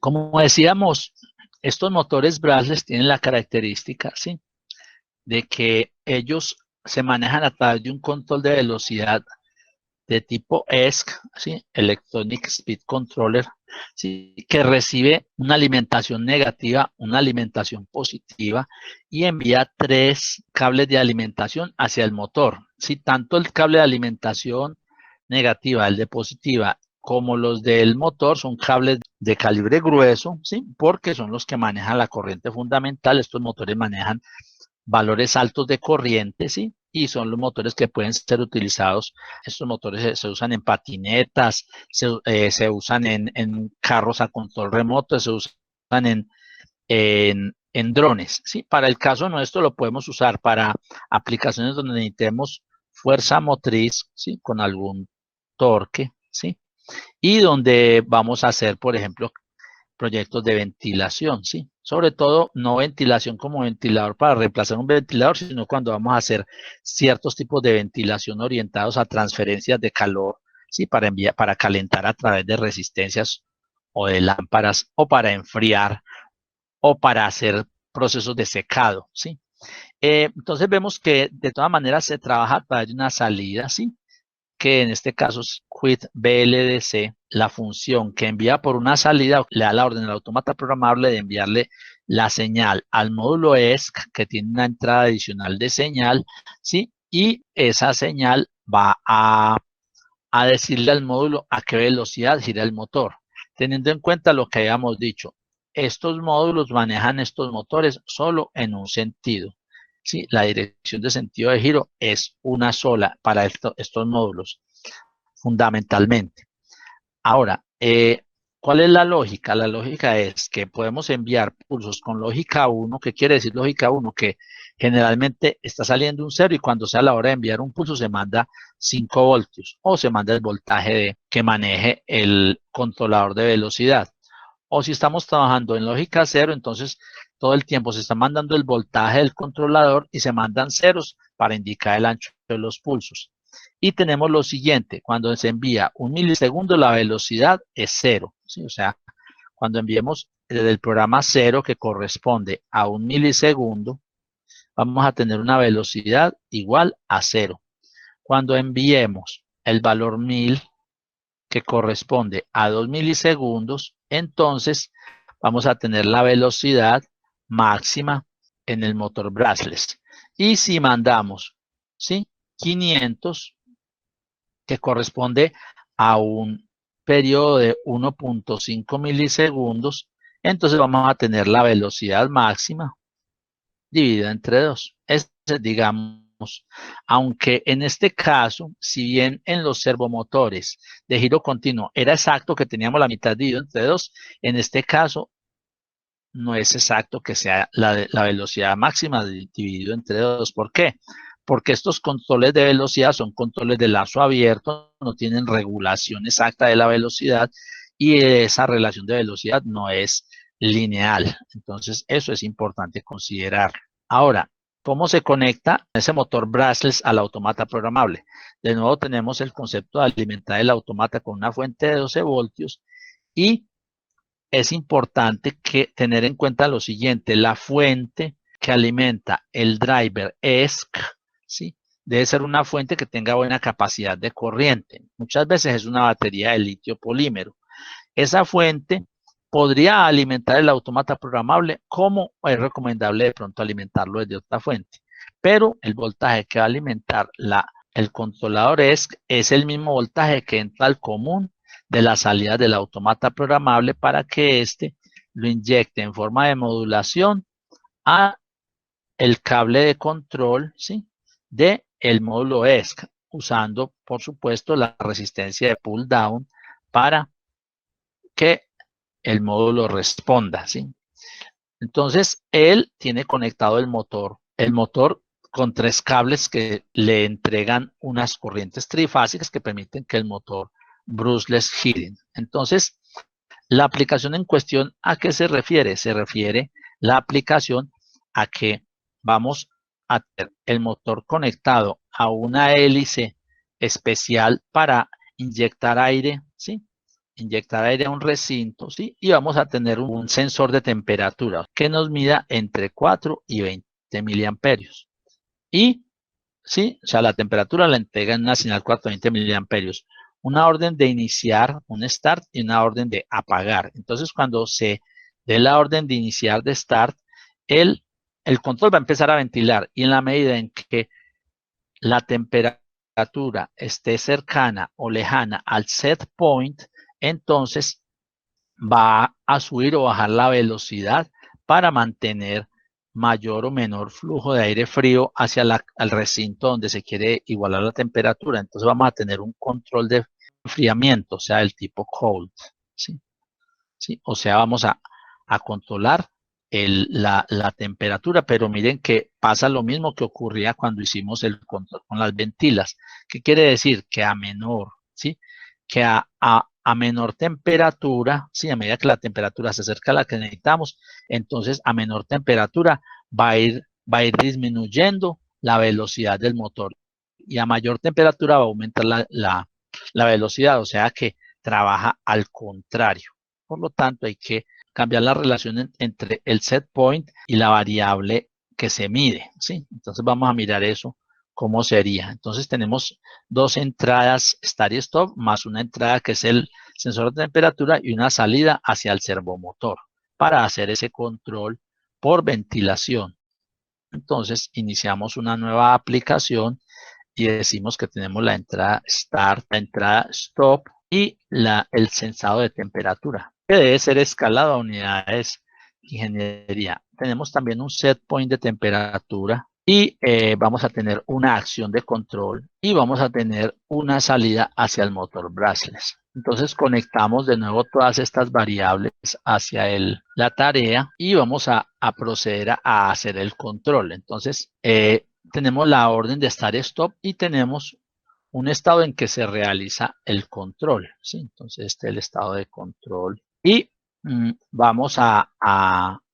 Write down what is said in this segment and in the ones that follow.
Como decíamos, estos motores brushless tienen la característica, ¿sí?, de que ellos se manejan a través de un control de velocidad de tipo ESC, ¿sí?, Electronic Speed Controller, ¿sí?, que recibe una alimentación negativa, una alimentación positiva y envía 3 cables de alimentación hacia el motor. ¿Sí? Tanto el cable de alimentación negativa, el de positiva, como los del motor son cables de calibre grueso, ¿sí?, porque son los que manejan la corriente fundamental. Estos motores manejan valores altos de corriente, ¿sí?, y son los motores que pueden ser utilizados. Estos motores se usan en patinetas, se usan en carros a control remoto, se usan en drones, ¿sí? Para el caso nuestro lo podemos usar para aplicaciones donde necesitemos fuerza motriz, ¿sí?, con algún torque, ¿sí?, y donde vamos a hacer, por ejemplo, proyectos de ventilación, ¿sí? Sobre todo, no ventilación como ventilador para reemplazar un ventilador, sino cuando vamos a hacer ciertos tipos de ventilación orientados a transferencias de calor, ¿sí?, para calentar a través de resistencias o de lámparas, o para enfriar, o para hacer procesos de secado, ¿sí? Entonces vemos que de todas maneras se trabaja a través de una salida, ¿sí?, que en este caso es quit BLDC. La función que envía por una salida le da la orden al autómata programable de enviarle la señal al módulo ESC, que tiene una entrada adicional de señal, ¿sí?, y esa señal va a decirle al módulo a qué velocidad gira el motor, teniendo en cuenta lo que habíamos dicho. Estos módulos manejan estos motores solo en un sentido, ¿sí? La dirección de sentido de giro es una sola para estos módulos, fundamentalmente. Ahora, ¿cuál es la lógica? La lógica es que podemos enviar pulsos con lógica 1. ¿Qué quiere decir lógica 1? Que generalmente está saliendo un 0 y cuando sea la hora de enviar un pulso se manda 5 voltios o se manda el voltaje que maneje el controlador de velocidad. O si estamos trabajando en lógica 0, entonces todo el tiempo se está mandando el voltaje del controlador y se mandan ceros para indicar el ancho de los pulsos. Y tenemos lo siguiente: cuando se envía 1 milisegundo, la velocidad es 0, ¿sí? O sea, cuando enviemos desde el programa 0, que corresponde a 1 milisegundo, vamos a tener una velocidad igual a 0. Cuando enviemos el valor 1000, que corresponde a 2 milisegundos, entonces vamos a tener la velocidad máxima en el motor brushless. Y si mandamos, ¿sí?, 500, que corresponde a un periodo de 1.5 milisegundos, entonces vamos a tener la velocidad máxima dividida entre 2. Es, digamos, aunque en este caso, si bien en los servomotores de giro continuo era exacto que teníamos la mitad dividido entre 2, en este caso no es exacto que sea la velocidad máxima dividido entre 2. ¿Por qué? Porque estos controles de velocidad son controles de lazo abierto, no tienen regulación exacta de la velocidad y esa relación de velocidad no es lineal. Entonces, eso es importante considerar. Ahora, ¿cómo se conecta ese motor brushless al automata programable? De nuevo tenemos el concepto de alimentar el automata con una fuente de 12 voltios y es importante tener en cuenta lo siguiente: la fuente que alimenta el driver ESC, ¿sí?, debe ser una fuente que tenga buena capacidad de corriente. Muchas veces es una batería de litio polímero. Esa fuente podría alimentar el automata programable, como es recomendable de pronto alimentarlo desde otra fuente. Pero el voltaje que va a alimentar el controlador es el mismo voltaje que entra al común de la salida del automata programable, para que éste lo inyecte en forma de modulación a el cable de control, ¿sí?, de el módulo ESC, usando, por supuesto, la resistencia de pull down para que el módulo responda, ¿sí? Entonces, él tiene conectado el motor con 3 cables que le entregan unas corrientes trifásicas que permiten que el motor brushless gire. Entonces, la aplicación en cuestión, ¿a qué se refiere? Se refiere la aplicación a que vamos a tener el motor conectado a una hélice especial para inyectar aire, ¿sí?, inyectar aire a un recinto, ¿sí? Y vamos a tener un sensor de temperatura que nos mida entre 4 y 20 miliamperios. Y, ¿sí? O sea, la temperatura la entrega en una señal 420 miliamperios. Una orden de iniciar, un start y una orden de apagar. Entonces, cuando se dé la orden de iniciar de start, el control va a empezar a ventilar. Y en la medida en que la temperatura esté cercana o lejana al set point, entonces va a subir o bajar la velocidad para mantener mayor o menor flujo de aire frío hacia el recinto donde se quiere igualar la temperatura. Entonces vamos a tener un control de enfriamiento, o sea, del tipo cold. ¿Sí? ¿Sí? O sea, vamos a controlar la temperatura, pero miren que pasa lo mismo que ocurría cuando hicimos el control con las ventilas. ¿Qué quiere decir? Que a menor, ¿sí? Que a menor temperatura, ¿sí? A medida que la temperatura se acerca a la que necesitamos, entonces a menor temperatura va a ir disminuyendo la velocidad del motor y a mayor temperatura va a aumentar la velocidad, o sea que trabaja al contrario. Por lo tanto, hay que cambiar la relación entre el set point y la variable que se mide, ¿sí? Entonces vamos a mirar eso, cómo sería. Entonces tenemos dos entradas start y stop, más una entrada que es el sensor de temperatura y una salida hacia el servomotor para hacer ese control por ventilación. Entonces iniciamos una nueva aplicación y decimos que tenemos la entrada start, la entrada stop y el sensado de temperatura, que debe ser escalado a unidades de ingeniería. Tenemos también un set point de temperatura y vamos a tener una acción de control y vamos a tener una salida hacia el motor brushless. Entonces conectamos de nuevo todas estas variables hacia la tarea y vamos a proceder a hacer el control. Entonces tenemos la orden de start stop y tenemos un estado en que se realiza el control, ¿sí? Entonces este es el estado de control y vamos a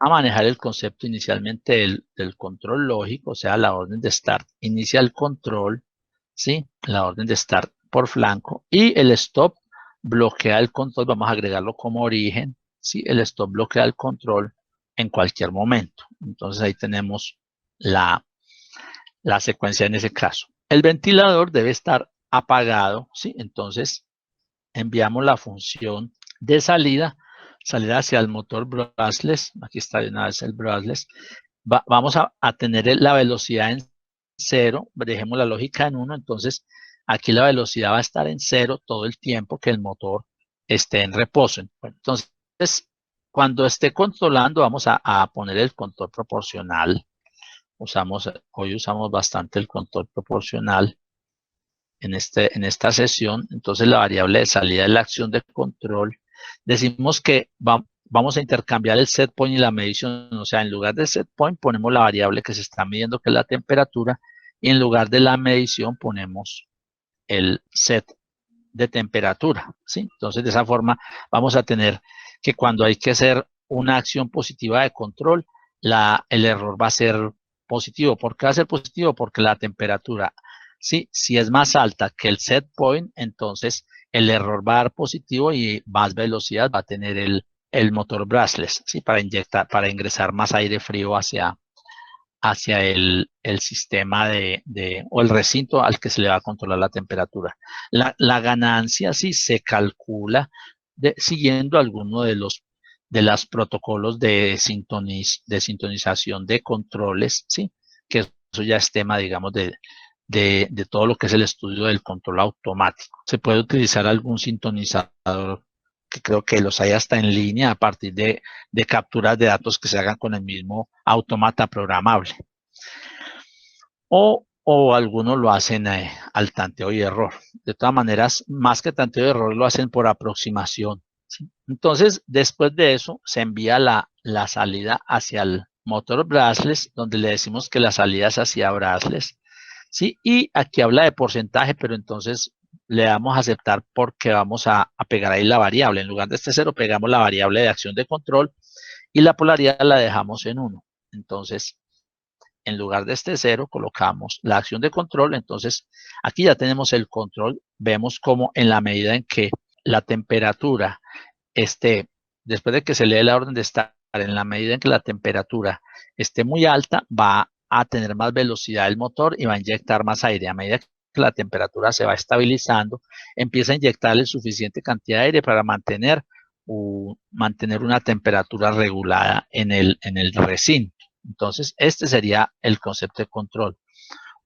manejar el concepto inicialmente del control lógico, o sea, la orden de start inicia el control, ¿sí? La orden de start por flanco y el stop bloquea el control, vamos a agregarlo como origen, ¿sí? El stop bloquea el control en cualquier momento. Entonces ahí tenemos la secuencia en ese caso. El ventilador debe estar apagado, ¿sí? Entonces enviamos la función de salida hacia el motor brushless. Aquí está de una vez el brushless. Vamos a tener la velocidad en 0. Dejemos la lógica en 1. Entonces aquí la velocidad va a estar en 0 todo el tiempo que el motor esté en reposo. Entonces, cuando esté controlando, vamos a poner el control proporcional. Hoy usamos bastante el control proporcional en esta sesión. Entonces la variable de salida es la acción de control. Decimos que vamos a intercambiar el set point y la medición. O sea, en lugar del set point ponemos la variable que se está midiendo, que es la temperatura, y en lugar de la medición ponemos el set de temperatura, ¿sí? Entonces de esa forma vamos a tener que cuando hay que hacer una acción positiva de control, el error va a ser positivo. ¿Por qué va a ser positivo? Porque la temperatura, ¿sí? Si es más alta que el set point, entonces el error va a dar positivo y más velocidad va a tener el motor brushless, ¿sí? Para ingresar más aire frío hacia el sistema o el recinto al que se le va a controlar la temperatura. La ganancia sí se calcula siguiendo alguno de los protocolos de sintonización de controles, ¿sí? Que eso ya es tema, digamos, de todo lo que es el estudio del control automático. Se puede utilizar algún sintonizador que creo que los hay hasta en línea a partir de capturas de datos que se hagan con el mismo automata programable. O algunos lo hacen al tanteo y error. De todas maneras, más que tanteo y error, lo hacen por aproximación, ¿sí? Entonces, después de eso, se envía la salida hacia el motor brushless, donde le decimos que la salida es hacia brushless, ¿sí? Y aquí habla de porcentaje, pero entonces le damos a aceptar porque vamos a pegar ahí la variable. En lugar de este 0, pegamos la variable de acción de control y la polaridad la dejamos en 1. Entonces, en lugar de este 0, colocamos la acción de control. Entonces, aquí ya tenemos el control. Vemos como en la medida en que la temperatura esté, después de que se lee la orden de estar, en la medida en que la temperatura esté muy alta, va a tener más velocidad el motor y va a inyectar más aire. A medida que la temperatura se va estabilizando, empieza a inyectarle suficiente cantidad de aire para mantener una temperatura regulada en el recinto. Entonces, este sería el concepto de control.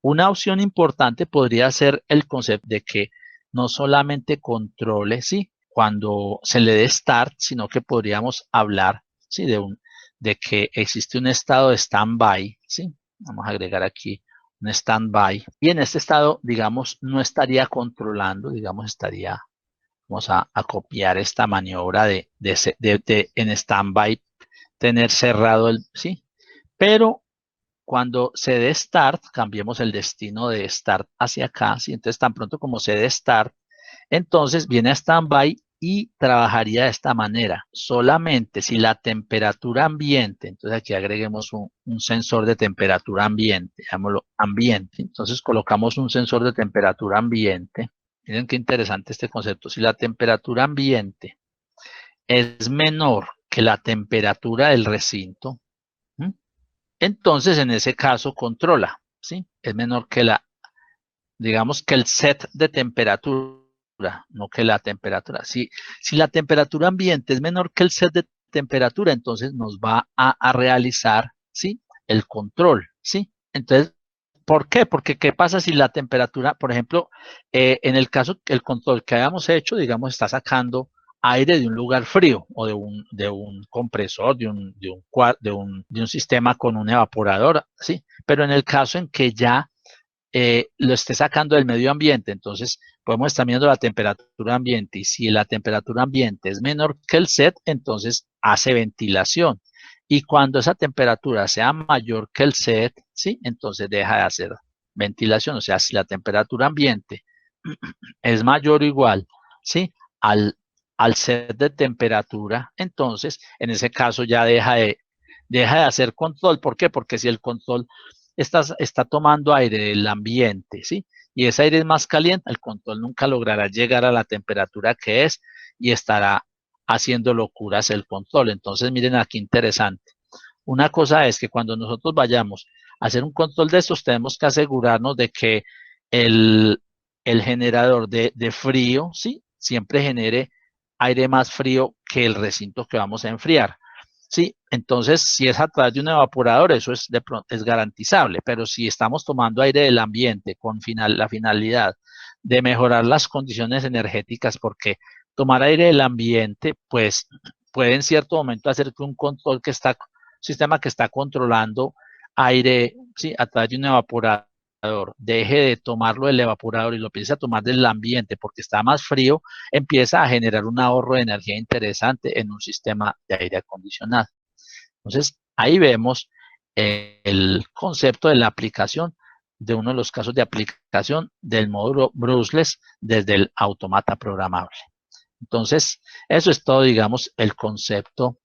Una opción importante podría ser el concepto de que no solamente controle, sí, cuando se le dé start, sino que podríamos hablar, sí, de que existe un estado de stand-by, sí. Vamos a agregar aquí un stand-by. Y en este estado, digamos, no estaría controlando, digamos, vamos a copiar esta maniobra de en stand-by, tener cerrado sí. Pero cuando se dé start, cambiemos el destino de start hacia acá, ¿sí? Entonces, tan pronto como se dé start, entonces viene a standby y trabajaría de esta manera. Solamente si la temperatura ambiente, entonces aquí agreguemos un sensor de temperatura ambiente, llamémoslo ambiente. Entonces colocamos un sensor de temperatura ambiente. Miren qué interesante este concepto. Si la temperatura ambiente es menor que la temperatura del recinto, ¿sí? Entonces en ese caso controla, ¿sí? Es menor que digamos que el set de temperatura, no que la temperatura. Si la temperatura ambiente es menor que el set de temperatura, entonces nos va a realizar, ¿sí? El control, ¿sí? Entonces, ¿por qué? Porque ¿qué pasa si la temperatura, por ejemplo, en el caso, el control que hayamos hecho, digamos, está sacando aire de un lugar frío o de un compresor, de un sistema con un evaporador, ¿sí? Pero en el caso en que ya lo esté sacando del medio ambiente, entonces podemos estar midiendo la temperatura ambiente y si la temperatura ambiente es menor que el set, entonces hace ventilación. Y cuando esa temperatura sea mayor que el set, ¿sí? Entonces deja de hacer ventilación. O sea, si la temperatura ambiente es mayor o igual, ¿sí? Al set de temperatura, entonces en ese caso ya deja de hacer control. ¿Por qué? Porque si el control está tomando aire del ambiente, ¿sí? Y ese aire es más caliente, el control nunca logrará llegar a la temperatura que es y estará haciendo locuras el control. Entonces, miren aquí interesante. Una cosa es que cuando nosotros vayamos a hacer un control de estos, tenemos que asegurarnos de que el, el generador de frío, ¿sí? Siempre genere aire más frío que el recinto que vamos a enfriar. Sí, entonces si es a través de un evaporador, eso es garantizable, pero si estamos tomando aire del ambiente con la finalidad de mejorar las condiciones energéticas, porque tomar aire del ambiente, pues puede en cierto momento hacer que un sistema que está controlando aire, sí, a través de un evaporador, deje de tomarlo del evaporador y lo empiece a tomar del ambiente porque está más frío, empieza a generar un ahorro de energía interesante en un sistema de aire acondicionado. Entonces, ahí vemos el concepto de la aplicación de uno de los casos de aplicación del módulo brushless desde el automata programable. Entonces, eso es todo, digamos, el concepto